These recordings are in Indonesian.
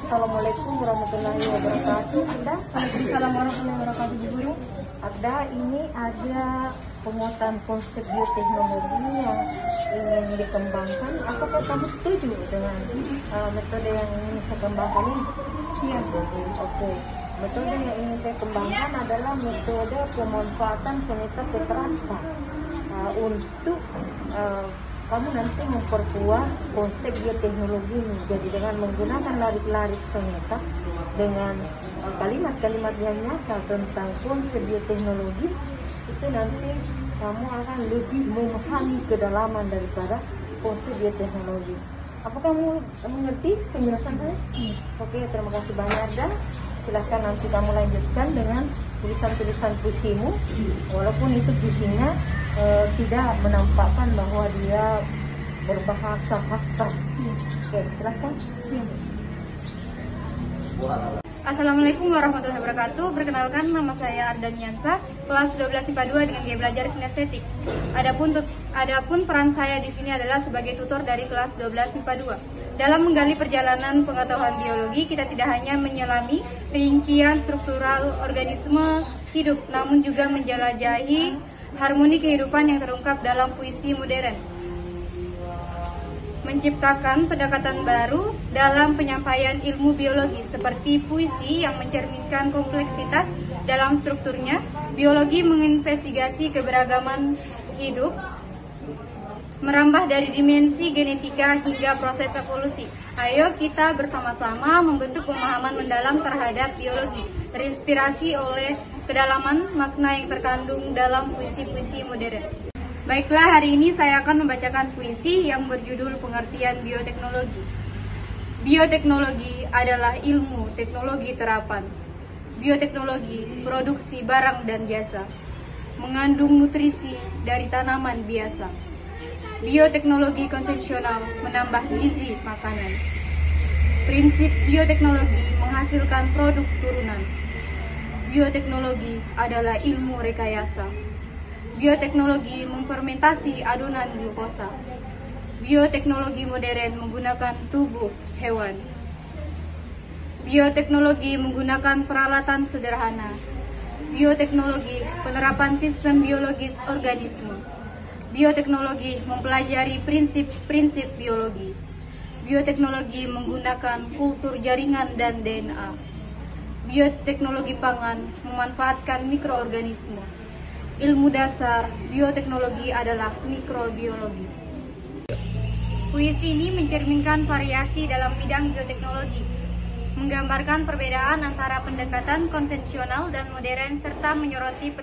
Assalamualaikum warahmatullahi wabarakatuh. Ada? Waalaikumsalam warahmatullahi wabarakatuh, Bu Guru. Ada, ini ada penguatan konsep bioteknologi yang ingin dikembangkan. Apakah kamu setuju dengan metode yang ingin saya kembangkan ini? Iya. Oke. Metode yang ingin saya kembangkan adalah metode pemanfaatan soneta petrarca untuk kamu nanti memperkuat konsep bioteknologi ini. Jadi dengan menggunakan larik-larik soneta dengan kalimat-kalimat yang nyata tentang konsep bioteknologi, itu nanti kamu akan lebih memahami kedalaman daripada konsep bioteknologi. Apa kamu mengerti penjelasan saya? Oke, terima kasih banyak. Dan silahkan nanti kamu lanjutkan dengan tulisan-tulisan puisimu, walaupun itu puisinya tidak menampakkan bahwa dia berbahasa sastra. Oke, silahkan. Assalamualaikum warahmatullahi wabarakatuh. Perkenalkan, nama saya Ardan Yansa, kelas 12 IPA 2 dengan gaya belajar kinestetik. Adapun peran saya di sini adalah sebagai tutor dari kelas 12 IPA 2. Dalam menggali perjalanan pengetahuan biologi, kita tidak hanya menyelami rincian struktural organisme hidup, namun juga menjelajahi harmoni kehidupan yang terungkap dalam puisi modern. Menciptakan pendekatan baru dalam penyampaian ilmu biologi, seperti puisi yang mencerminkan kompleksitas dalam strukturnya. Biologi menginvestigasi keberagaman hidup, merambah dari dimensi genetika hingga proses evolusi. Ayo kita bersama-sama membentuk pemahaman mendalam terhadap biologi, terinspirasi oleh kedalaman makna yang terkandung dalam puisi-puisi modern. Baiklah, hari ini saya akan membacakan puisi yang berjudul Pengertian Bioteknologi. Bioteknologi adalah ilmu teknologi terapan. Bioteknologi produksi barang dan jasa, mengandung nutrisi dari tanaman biasa. Bioteknologi konvensional menambah gizi makanan. Prinsip bioteknologi menghasilkan produk turunan. Bioteknologi adalah ilmu rekayasa. Bioteknologi memfermentasi adonan glukosa. Bioteknologi modern menggunakan tubuh hewan. Bioteknologi menggunakan peralatan sederhana. Bioteknologi penerapan sistem biologis organisme. Bioteknologi mempelajari prinsip-prinsip biologi. Bioteknologi menggunakan kultur jaringan dan DNA. Bioteknologi pangan memanfaatkan mikroorganisme. Ilmu dasar bioteknologi adalah mikrobiologi. Puisi ini mencerminkan variasi dalam bidang bioteknologi, menggambarkan perbedaan antara pendekatan konvensional dan modern, serta menyoroti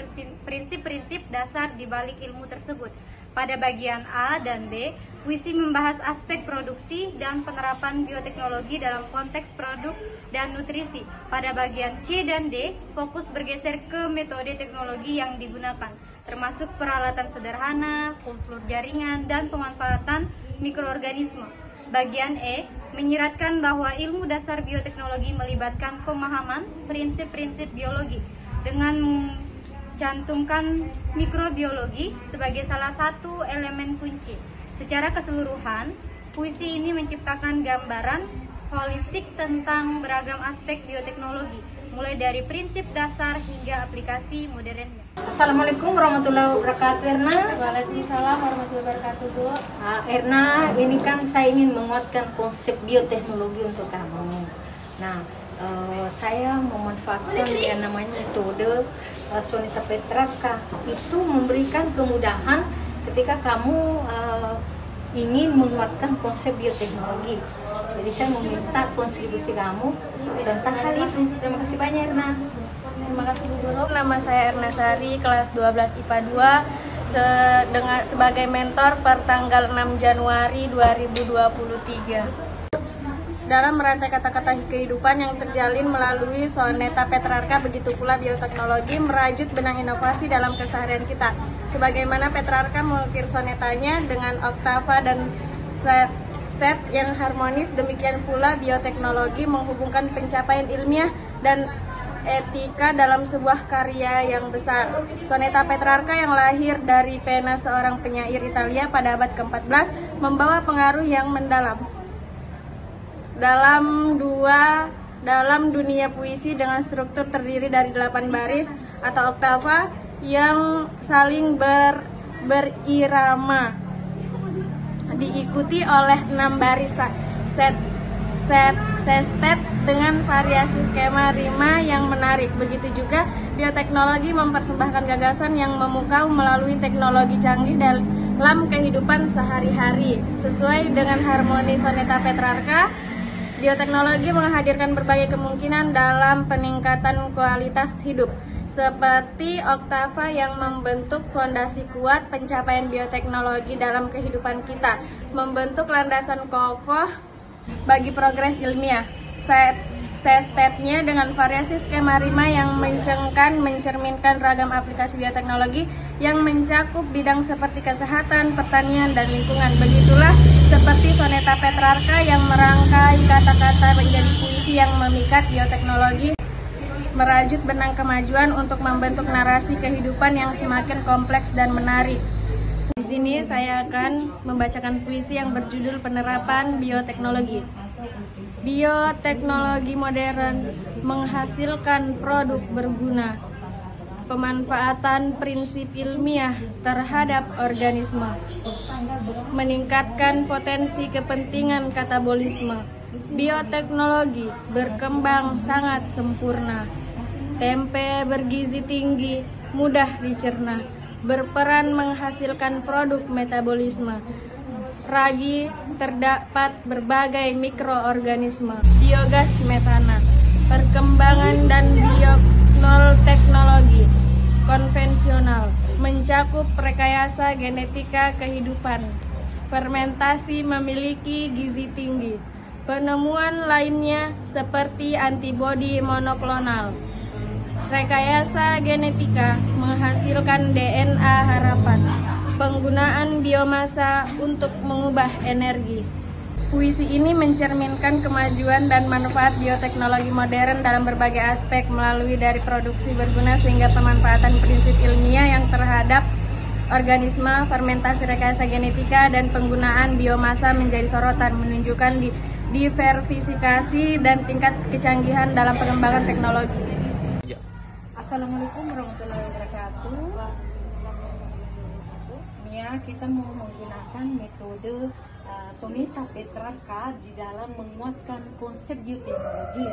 prinsip-prinsip dasar di balik ilmu tersebut. Pada bagian A dan B, puisi membahas aspek produksi dan penerapan bioteknologi dalam konteks produk dan nutrisi. Pada bagian C dan D, fokus bergeser ke metode teknologi yang digunakan, termasuk peralatan sederhana, kultur jaringan, dan pemanfaatan mikroorganisme. Bagian E menyiratkan bahwa ilmu dasar bioteknologi melibatkan pemahaman prinsip-prinsip biologi dengan cantumkan mikrobiologi sebagai salah satu elemen kunci. Secara keseluruhan, puisi ini menciptakan gambaran holistik tentang beragam aspek bioteknologi, mulai dari prinsip dasar hingga aplikasi modernnya. Assalamualaikum warahmatullahi wabarakatuh, Erna. Waalaikumsalam warahmatullahi wabarakatuh, Bu. Erna, ini kan saya ingin menguatkan konsep bioteknologi untuk kamu. Nah, saya memanfaatkan yang namanya metode soneta petrarca. Itu memberikan kemudahan ketika kamu ingin menguatkan konsep bioteknologi. Jadi saya meminta kontribusi kamu tentang hal itu. Terima kasih banyak, Erna. Terima kasih, Bu Guru. Nama saya Erna Sari, kelas 12 IPA 2, sebagai mentor per tanggal 6 Januari 2023. Dalam merantai kata-kata kehidupan yang terjalin melalui soneta Petrarca, begitu pula bioteknologi merajut benang inovasi dalam keseharian kita. Sebagaimana Petrarca mengukir sonetanya dengan oktava dan set yang harmonis, demikian pula bioteknologi menghubungkan pencapaian ilmiah dan etika dalam sebuah karya yang besar. Soneta Petrarca yang lahir dari pena seorang penyair Italia pada abad ke-14 membawa pengaruh yang mendalam. dalam dunia puisi dengan struktur terdiri dari 8 baris atau oktava yang saling berirama, diikuti oleh 6 baris sestet dengan variasi skema rima yang menarik. Begitu juga bioteknologi mempersembahkan gagasan yang memukau melalui teknologi canggih dalam kehidupan sehari-hari. Sesuai dengan harmoni soneta Petrarca, bioteknologi menghadirkan berbagai kemungkinan dalam peningkatan kualitas hidup, seperti oktava yang membentuk fondasi kuat pencapaian bioteknologi dalam kehidupan kita, membentuk landasan kokoh bagi progres ilmiah. Sestetnya dengan variasi skema rima yang mencerminkan ragam aplikasi bioteknologi yang mencakup bidang seperti kesehatan, pertanian, dan lingkungan. Begitulah seperti soneta Petrarca yang merangkai kata-kata menjadi puisi yang memikat. Bioteknologi merajut benang kemajuan untuk membentuk narasi kehidupan yang semakin kompleks dan menarik. Di sini saya akan membacakan puisi yang berjudul Penerapan Bioteknologi. Bioteknologi modern menghasilkan produk berguna. Pemanfaatan prinsip ilmiah terhadap organisme, meningkatkan potensi kepentingan katabolisme. Bioteknologi berkembang sangat sempurna. Tempe bergizi tinggi, mudah dicerna, berperan menghasilkan produk metabolisme. Ragi terdapat berbagai mikroorganisme. Biogas metana, perkembangan dan bioteknologi konvensional mencakup rekayasa genetika kehidupan. Fermentasi memiliki gizi tinggi. Penemuan lainnya seperti antibodi monoklonal. Rekayasa genetika menghasilkan DNA harapan. Penggunaan biomasa untuk mengubah energi. Puisi ini mencerminkan kemajuan dan manfaat bioteknologi modern dalam berbagai aspek, melalui dari produksi berguna sehingga pemanfaatan prinsip ilmiah yang terhadap organisme, fermentasi rekayasa genetika, dan penggunaan biomasa menjadi sorotan, menunjukkan diversifikasi dan tingkat kecanggihan dalam pengembangan teknologi. Assalamualaikum warahmatullahi wabarakatuh. Ya, kita mau menggunakan metode soneta Petrarca di dalam menguatkan konsep bioteknologi.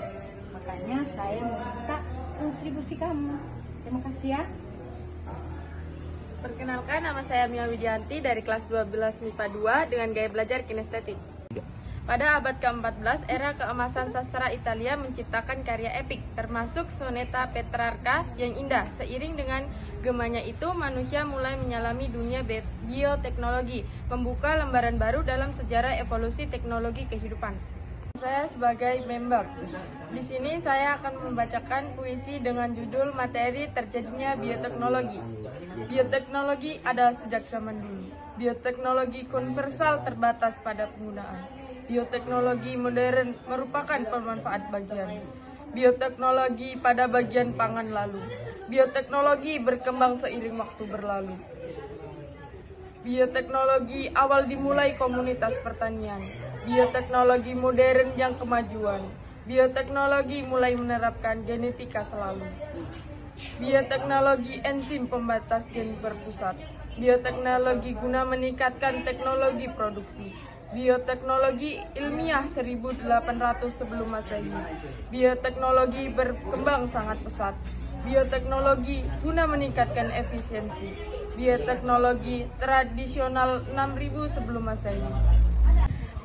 Makanya saya meminta kontribusi kamu. Terima kasih ya. Perkenalkan, nama saya Mia Widianti dari kelas 12 MIPA 2 dengan gaya belajar kinestetik. Pada abad ke-14, era keemasan sastra Italia menciptakan karya epik, termasuk soneta Petrarca yang indah. Seiring dengan gemanya itu, manusia mulai menyelami dunia bioteknologi, membuka lembaran baru dalam sejarah evolusi teknologi kehidupan. Saya sebagai member. Di sini saya akan membacakan puisi dengan judul Materi Terjadinya Bioteknologi. Bioteknologi ada sejak zaman dulu. Bioteknologi universal terbatas pada penggunaan. Bioteknologi modern merupakan pemanfaat bagian. Bioteknologi pada bagian pangan lalu. Bioteknologi berkembang seiring waktu berlalu. Bioteknologi awal dimulai komunitas pertanian. Bioteknologi modern yang kemajuan. Bioteknologi mulai menerapkan genetika selalu. Bioteknologi enzim pembatas gen berpusat. Bioteknologi guna meningkatkan teknologi produksi. Bioteknologi ilmiah 1800 sebelum Masehi. Bioteknologi berkembang sangat pesat. Bioteknologi guna meningkatkan efisiensi. Bioteknologi tradisional 6000 sebelum Masehi.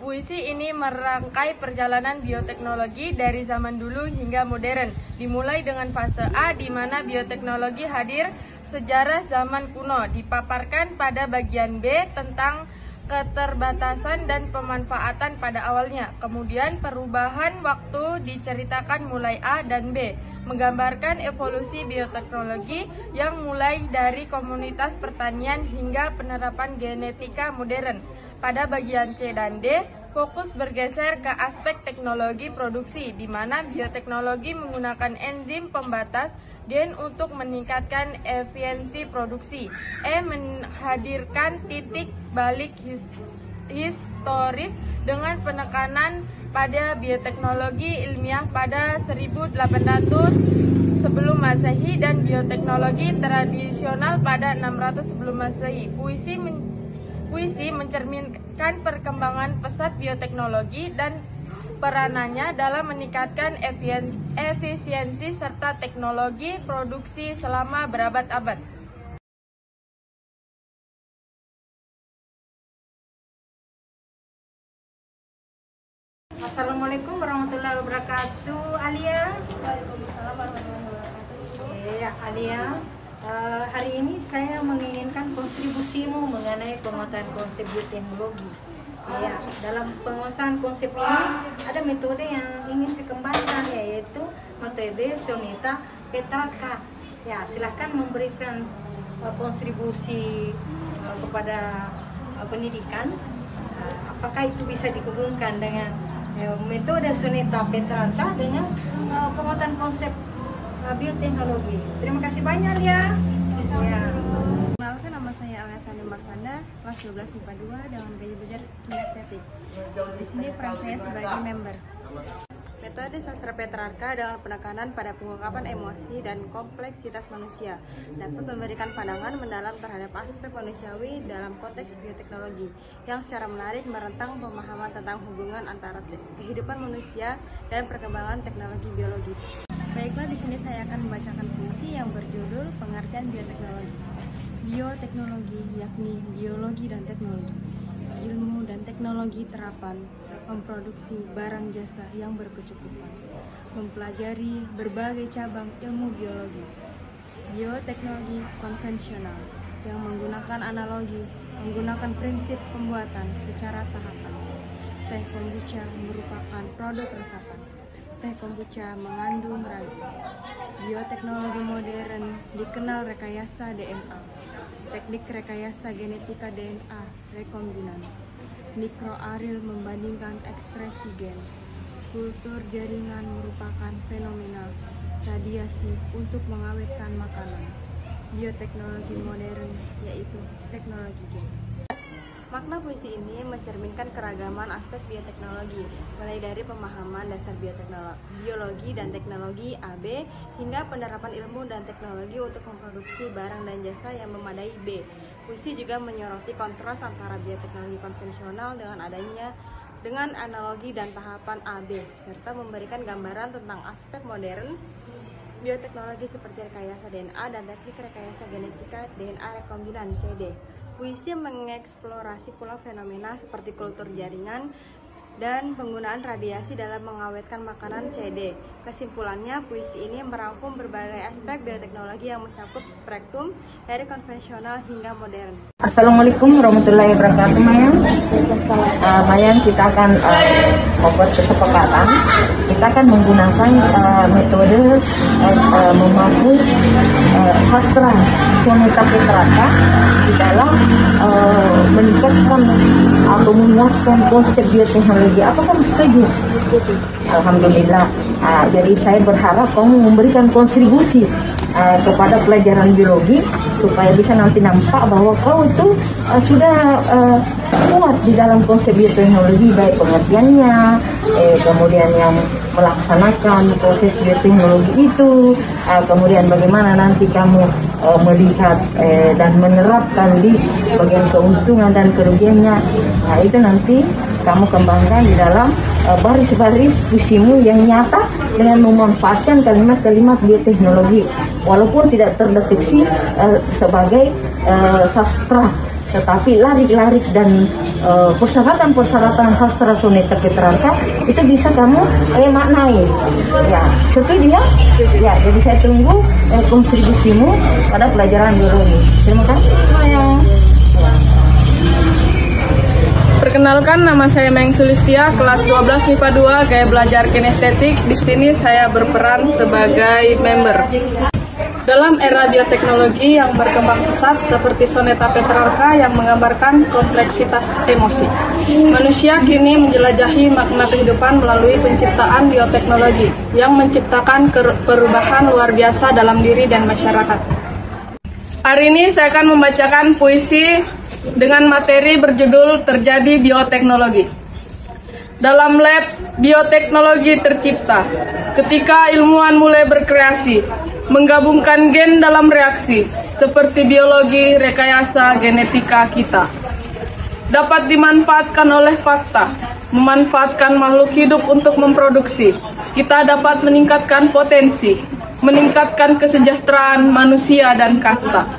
Puisi ini merangkai perjalanan bioteknologi dari zaman dulu hingga modern, dimulai dengan fase A di mana bioteknologi hadir sejarah zaman kuno, dipaparkan pada bagian B tentang keterbatasan dan pemanfaatan pada awalnya. Kemudian perubahan waktu diceritakan mulai A dan B, menggambarkan evolusi bioteknologi yang mulai dari komunitas pertanian hingga penerapan genetika modern. Pada bagian C dan D, fokus bergeser ke aspek teknologi produksi, di mana bioteknologi menggunakan enzim pembatas gen untuk meningkatkan efisiensi produksi. E menghadirkan titik balik historis dengan penekanan pada bioteknologi ilmiah pada 1800 sebelum Masehi dan bioteknologi tradisional pada 600 sebelum Masehi. Puisi mencerminkan perkembangan pesat bioteknologi dan peranannya dalam meningkatkan efisiensi serta teknologi produksi selama berabad-abad. Assalamualaikum warahmatullahi wabarakatuh, Alia. Waalaikumsalam warahmatullahi wabarakatuh. Ya, Alia. Hari ini saya menginginkan kontribusimu mengenai penguatan konsep bioteknologi. Ya, dalam penguasaan konsep ini ada metode yang ingin saya kembangkan, yaitu metode Sonita Petrarca. Ya, silahkan memberikan kontribusi kepada pendidikan. Apakah itu bisa dihubungkan dengan metode Sonita Petrarca dengan penguatan konsep bioteknologi? Terima kasih banyak ya. Perkenalkan, nama saya Alessandra Marsanda, kelas 12 MIPA 2 dengan gaya belajar kinestetik. Di sini peran saya sebagai member. Metode sastra Petrarca dengan penekanan pada pengungkapan emosi dan kompleksitas manusia dapat memberikan pandangan mendalam terhadap aspek manusiawi dalam konteks bioteknologi yang secara menarik merentang pemahaman tentang hubungan antara kehidupan manusia dan perkembangan teknologi biologis. Baiklah, di sini saya akan membacakan puisi yang berjudul Pengertian Bioteknologi. Bioteknologi yakni biologi dan teknologi, ilmu dan teknologi terapan, memproduksi barang jasa yang berkecukupan, mempelajari berbagai cabang ilmu biologi. Bioteknologi konvensional yang menggunakan analogi, menggunakan prinsip pembuatan secara tahapan. Teh kombucha merupakan produk resapan. Teh kombucha mengandung ragi. Bioteknologi modern dikenal rekayasa DNA, teknik rekayasa genetika DNA rekombinan, mikroaril membandingkan ekspresi gen, kultur jaringan merupakan fenomena radiasi untuk mengawetkan makanan. Bioteknologi modern yaitu teknologi gen. Makna puisi ini mencerminkan keragaman aspek bioteknologi, mulai dari pemahaman dasar biologi dan teknologi AB hingga penerapan ilmu dan teknologi untuk memproduksi barang dan jasa yang memadai B. Puisi juga menyoroti kontras antara bioteknologi konvensional dengan analogi dan tahapan AB, serta memberikan gambaran tentang aspek modern bioteknologi seperti rekayasa DNA dan teknik rekayasa genetika DNA rekombinan CD. Puisi mengeksplorasi pula fenomena seperti kultur jaringan dan penggunaan radiasi dalam mengawetkan makanan CD. Kesimpulannya, puisi ini merangkum berbagai aspek bioteknologi yang mencakup spektrum dari konvensional hingga modern. Assalamualaikum warahmatullahi wabarakatuh, Mayang. Mayang, kita akan membuat kesepakatan. Kita akan menggunakan metode memacu sastra Sonita Petrarca di dalam meningkatkan atau menguatkan konsep bioteknologi. Apa kamu setuju? Setuju. Alhamdulillah. Jadi saya berharap kamu memberikan kontribusi kepada pelajaran biologi supaya bisa nanti nampak bahwa kau itu sudah kuat di dalam konsep bioteknologi, baik pengertiannya, kemudian yang melaksanakan proses bioteknologi itu, kemudian bagaimana nanti kamu melihat dan menerapkan di bagian keuntungan dan kerugiannya. Nah, itu nanti kamu kembangkan di dalam baris-baris puisimu yang nyata dengan memanfaatkan kalimat-kalimat bioteknologi, walaupun tidak terdeteksi sebagai sastra, tetapi larik-larik dan persyaratan-persyaratan sastra Sonita Petrarca itu bisa kamu maknai. Ya, setuju ya? Ya, jadi saya tunggu kontribusimu pada pelajaran biologi. Terima kasih, Mayang. Perkenalkan, nama saya Mayang Sulistia, kelas 12 MIPA 2, gaya belajar kinestetik. Di sini saya berperan sebagai member. Dalam era bioteknologi yang berkembang pesat seperti Sonita Petrarca yang menggambarkan kompleksitas emosi, manusia kini menjelajahi makna kehidupan melalui penciptaan bioteknologi yang menciptakan perubahan luar biasa dalam diri dan masyarakat. Hari ini saya akan membacakan puisi dengan materi berjudul Terjadi Bioteknologi. Dalam lab Bioteknologi tercipta ketika ilmuwan mulai berkreasi, menggabungkan gen dalam reaksi, seperti biologi, rekayasa, genetika kita. Dapat dimanfaatkan oleh fakta, memanfaatkan makhluk hidup untuk memproduksi. Kita dapat meningkatkan potensi, meningkatkan kesejahteraan manusia dan kasta.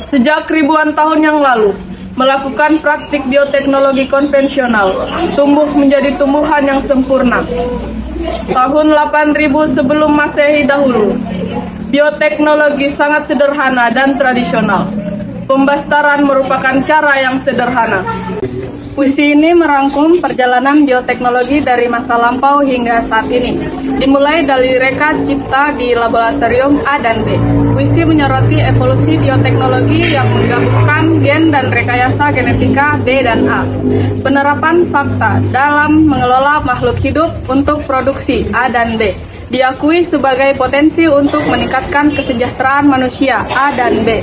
Sejak ribuan tahun yang lalu, melakukan praktik bioteknologi konvensional tumbuh menjadi tumbuhan yang sempurna. Tahun 8000 sebelum Masehi dahulu, bioteknologi sangat sederhana dan tradisional. Pembastaran merupakan cara yang sederhana. Puisi ini merangkum perjalanan bioteknologi dari masa lampau hingga saat ini. Dimulai dari reka cipta di laboratorium A dan B. Puisi menyoroti evolusi bioteknologi yang menggabungkan gen dan rekayasa genetika B dan A. Penerapan fakta dalam mengelola makhluk hidup untuk produksi A dan B. Diakui sebagai potensi untuk meningkatkan kesejahteraan manusia A dan B.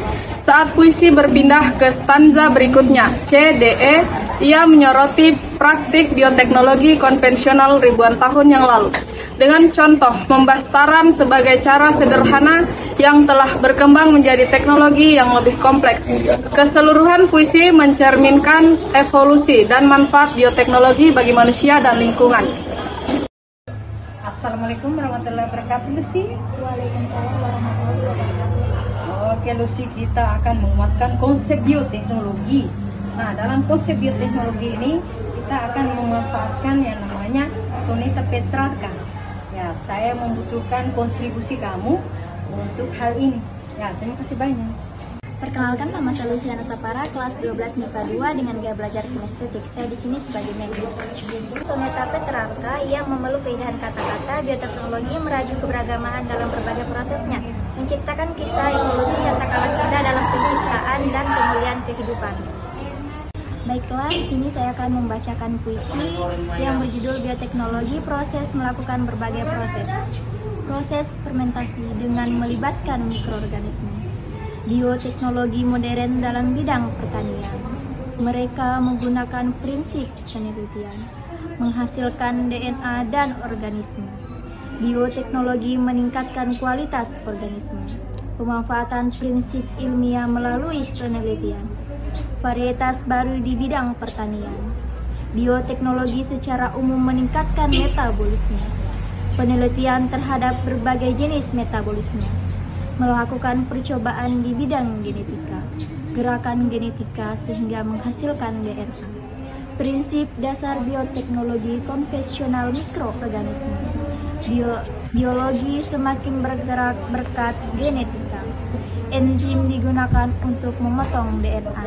Saat puisi berpindah ke stanza berikutnya, C, D, E, ia menyoroti praktik bioteknologi konvensional ribuan tahun yang lalu. Dengan contoh pembastaran sebagai cara sederhana yang telah berkembang menjadi teknologi yang lebih kompleks. Keseluruhan puisi mencerminkan evolusi dan manfaat bioteknologi bagi manusia dan lingkungan. Assalamualaikum warahmatullahi wabarakatuh, Lucy. Waalaikumsalam warahmatullahi wabarakatuh. Oke, Lucy, kita akan menguatkan konsep bioteknologi. Nah, dalam konsep bioteknologi ini kita akan memanfaatkan yang namanya Soneta Petrarca. Ya, saya membutuhkan kontribusi kamu untuk hal ini. Ya, terima kasih banyak. Perkenalkan, nama saya Luciana Sapara, kelas 12 MIPA 2 dengan gaya belajar kinestetik. Saya di sini sebagai mentor. Soneta Petrarca yang memeluk keindahan kata-kata, bioteknologi meraju keberagaman dalam berbagai prosesnya, menciptakan kisah evolusi yang tak kalah indah dalam penciptaan dan pemulihan kehidupan. Baiklah, di sini saya akan membacakan puisi yang berjudul Bioteknologi, proses melakukan berbagai proses. Proses fermentasi dengan melibatkan mikroorganisme. Bioteknologi modern dalam bidang pertanian. Mereka menggunakan prinsip penelitian, menghasilkan DNA dan organisme. Bioteknologi meningkatkan kualitas organisme. Pemanfaatan prinsip ilmiah melalui penelitian. Varietas baru di bidang pertanian. Bioteknologi secara umum meningkatkan metabolisme. Penelitian terhadap berbagai jenis metabolisme. Melakukan percobaan di bidang genetika, gerakan genetika sehingga menghasilkan DNA. Prinsip dasar bioteknologi konvensional mikroorganisme. Biologi semakin bergerak berkat genetika. Enzim digunakan untuk memotong DNA.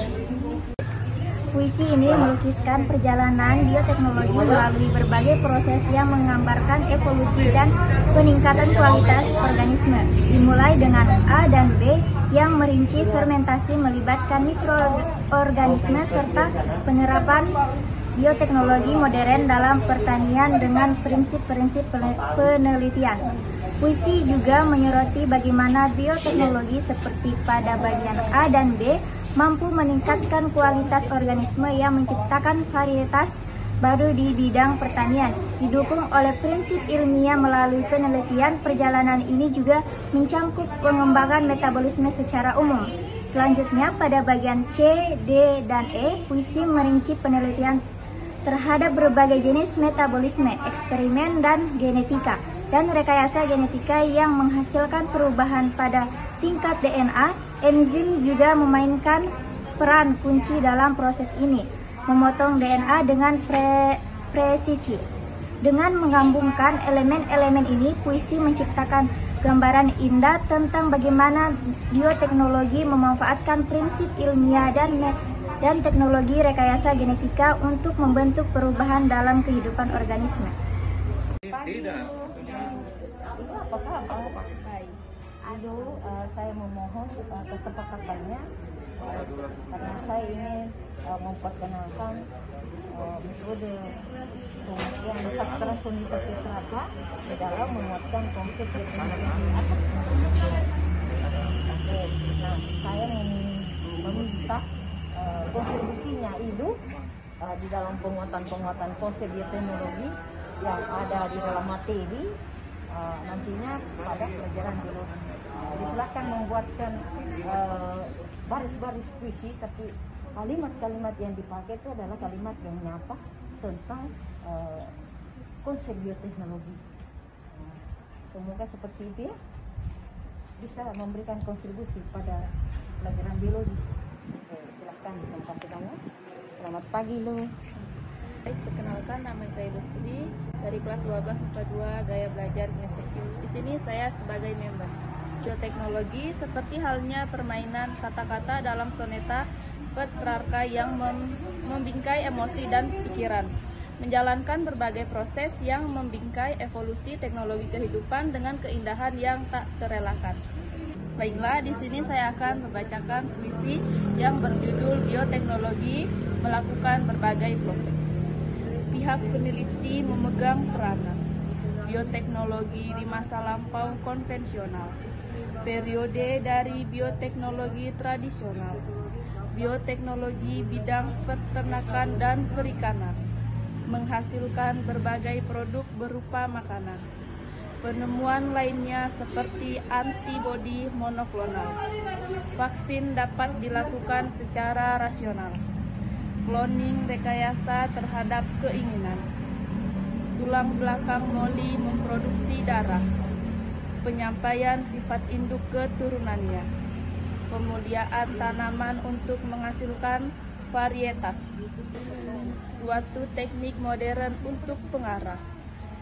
Puisi ini melukiskan perjalanan bioteknologi melalui berbagai proses yang menggambarkan evolusi dan peningkatan kualitas organisme, dimulai dengan A dan B yang merinci fermentasi melibatkan mikroorganisme serta penerapan bioteknologi modern dalam pertanian dengan prinsip-prinsip penelitian. Puisi juga menyoroti bagaimana bioteknologi seperti pada bagian A dan B mampu meningkatkan kualitas organisme yang menciptakan varietas baru di bidang pertanian. Didukung oleh prinsip ilmiah melalui penelitian, perjalanan ini juga mencangkup pengembangan metabolisme secara umum. Selanjutnya, pada bagian C, D, dan E, puisi merinci penelitian terhadap berbagai jenis metabolisme, eksperimen, dan genetika, dan rekayasa genetika yang menghasilkan perubahan pada tingkat DNA. Enzim juga memainkan peran kunci dalam proses ini, memotong DNA dengan presisi. Dengan menggabungkan elemen-elemen ini, puisi menciptakan gambaran indah tentang bagaimana bioteknologi memanfaatkan prinsip ilmiah dan teknologi rekayasa genetika untuk membentuk perubahan dalam kehidupan organisme. Aduh, saya memohon kesepakatannya karena saya ingin memperkenalkan metode pembuktian sastra Soneta Petrarca di dalam menguatkan konsep bioteknologi. Nah, saya meminta kontribusinya Ibu di dalam penguatan konsep bioteknologi yang ada di dalam materi nantinya pada pelajaran biologi. Jadi silakan membuatkan baris-baris puisi, tapi kalimat-kalimat yang dipakai itu adalah kalimat yang nyata tentang konsep bioteknologi. Semoga seperti itu ya, bisa memberikan kontribusi pada pelajaran biologi. Oke, silahkan, terima kasih banyak. Selamat pagi lo. Baik, perkenalkan, nama saya Desri dari kelas 12 IPA 2 Gaya Belajar Dinas Teknik. Di sini saya sebagai member. Bioteknologi seperti halnya permainan kata-kata dalam soneta Petrarca yang membingkai emosi dan pikiran, menjalankan berbagai proses yang membingkai evolusi teknologi kehidupan dengan keindahan yang tak terelakkan. Baiklah, di sini saya akan membacakan puisi yang berjudul Bioteknologi melakukan berbagai proses. Pihak peneliti memegang peranan. Bioteknologi di masa lampau konvensional. Periode dari bioteknologi tradisional. Bioteknologi bidang peternakan dan perikanan. Menghasilkan berbagai produk berupa makanan. Penemuan lainnya seperti antibodi monoklonal. Vaksin dapat dilakukan secara rasional. Cloning rekayasa terhadap keinginan. Tulang belakang moli memproduksi darah. Penyampaian sifat induk keturunannya. Pemuliaan tanaman untuk menghasilkan varietas. Suatu teknik modern untuk pengarah.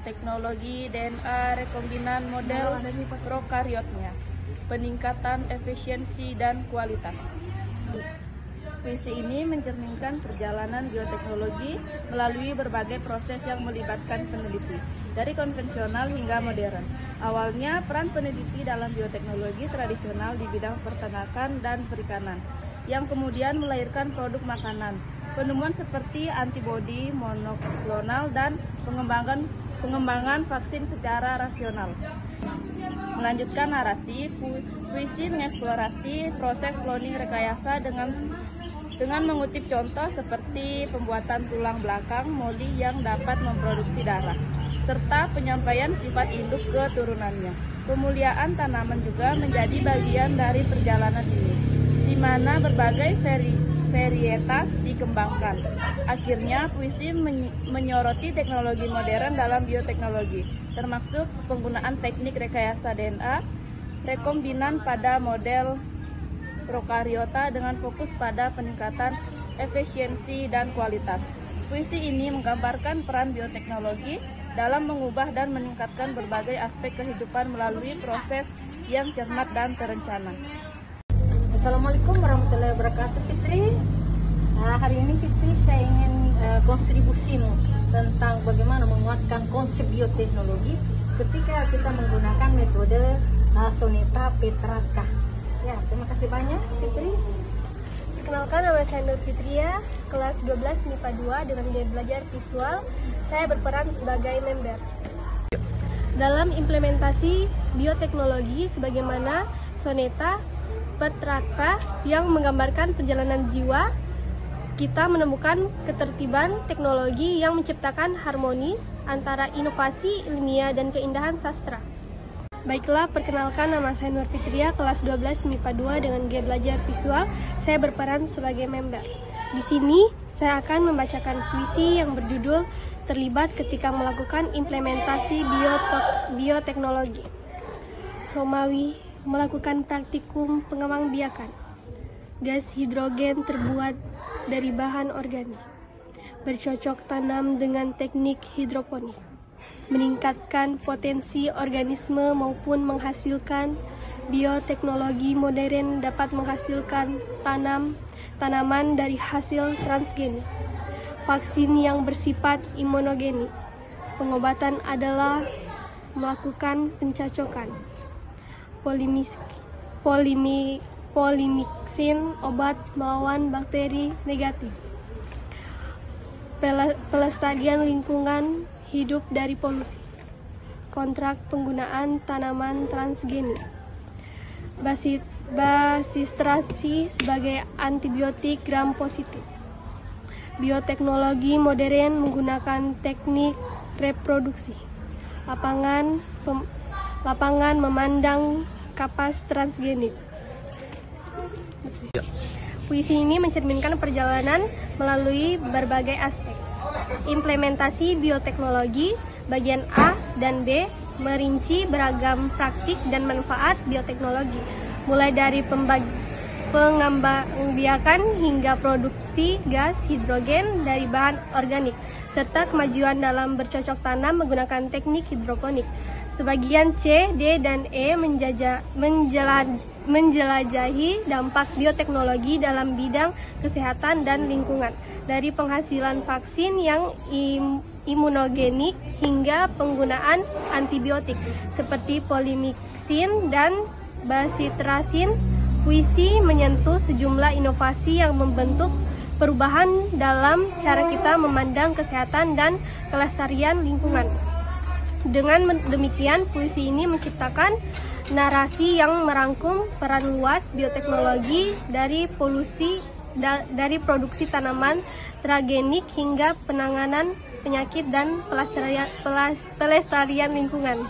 Teknologi DNA rekombinan model prokariotnya. Peningkatan efisiensi dan kualitas. Puisi ini mencerminkan perjalanan bioteknologi melalui berbagai proses yang melibatkan peneliti, dari konvensional hingga modern. Awalnya, peran peneliti dalam bioteknologi tradisional di bidang peternakan dan perikanan, yang kemudian melahirkan produk makanan, penemuan seperti antibodi monoklonal, dan pengembangan vaksin secara rasional. Melanjutkan narasi, puisi mengeksplorasi proses cloning rekayasa dengan mengutip contoh seperti pembuatan tulang belakang moli yang dapat memproduksi darah, serta penyampaian sifat induk keturunannya. Pemuliaan tanaman juga menjadi bagian dari perjalanan ini, di mana berbagai varietas dikembangkan. Akhirnya, puisi menyoroti teknologi modern dalam bioteknologi, termasuk penggunaan teknik rekayasa DNA rekombinan pada model prokariota dengan fokus pada peningkatan efisiensi dan kualitas. Puisi ini menggambarkan peran bioteknologi dalam mengubah dan meningkatkan berbagai aspek kehidupan melalui proses yang cermat dan terencana. Assalamualaikum warahmatullahi wabarakatuh, Fitri. Hari ini Fitri saya ingin kontribusimu tentang bagaimana menguatkan konsep bioteknologi ketika kita menggunakan metode soneta Petrarca. Ya, terima kasih banyak, Fitri. Perkenalkan, nama saya Nur Fitria, kelas 12 MIPA 2 dengan gaya belajar visual. Saya berperan sebagai member. Dalam implementasi bioteknologi sebagaimana soneta Petrarca yang menggambarkan perjalanan jiwa, kita menemukan ketertiban teknologi yang menciptakan harmonis antara inovasi ilmiah dan keindahan sastra. Baiklah, perkenalkan, nama saya Nur Fitria, kelas 12 MIPA 2 dengan gaya belajar visual. Saya berperan sebagai member. Di sini, saya akan membacakan puisi yang berjudul Terlibat ketika melakukan implementasi bioteknologi. Romawi melakukan praktikum pengembangbiakan. Gas hidrogen terbuat dari bahan organik. Bercocok tanam dengan teknik hidroponik. Meningkatkan potensi organisme maupun menghasilkan bioteknologi modern dapat menghasilkan tanaman dari hasil transgeni. Vaksin yang bersifat imunogeni. Pengobatan adalah melakukan pencacokan. Polimiksin obat melawan bakteri negatif. Pelestarian lingkungan hidup dari polusi. Kontrak penggunaan tanaman transgeni. Basistrasi sebagai antibiotik gram positif. Bioteknologi modern menggunakan teknik reproduksi. Lapangan memandang kapas transgenik. Puisi ini mencerminkan perjalanan melalui berbagai aspek. Implementasi bioteknologi bagian A dan B merinci beragam praktik dan manfaat bioteknologi, mulai dari pengembangbiakan hingga produksi gas hidrogen dari bahan organik, serta kemajuan dalam bercocok tanam menggunakan teknik hidroponik. Sebagian C, D, dan E menjelajahi dampak bioteknologi dalam bidang kesehatan dan lingkungan, dari penghasilan vaksin yang imunogenik hingga penggunaan antibiotik seperti polimiksin dan basitrasin. Puisi menyentuh sejumlah inovasi yang membentuk perubahan dalam cara kita memandang kesehatan dan kelestarian lingkungan. Dengan demikian, puisi ini menciptakan narasi yang merangkum peran luas bioteknologi dari produksi tanaman transgenik hingga penanganan penyakit dan pelestarian lingkungan.